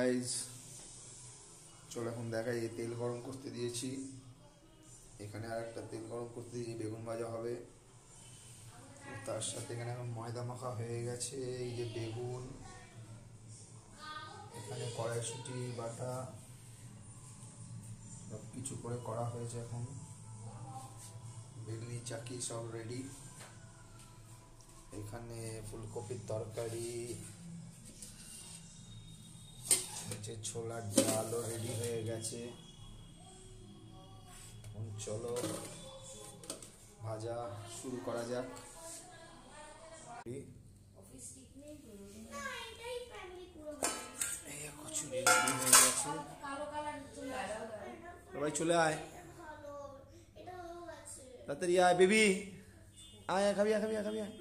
Guys, চলো এখন দেখাই। তেল গরম করতে দিয়েছি, এখানে আর একটা তেল গরম করতে দিয়ে বেগুন ভাজা হবে। তার সাথে এখানে এখন ময়দা মাখা হয়ে গেছে। এই যে বেগুন, এখানে কড়াইশুঁটি বাটা সব কিছু করে করা হয়েছে। এখন বেলনি চাকি সব রেডি। এখানে ফুলকপির তরকারি, ছোলার ডালও রেডি হয়ে গেছে। চলো ভাজা শুরু করা যাক। সবাই চলে আয়, তাড়াতাড়ি আয় বেবি, আয় খাবি আয় খাবি আয় খাবি আয়।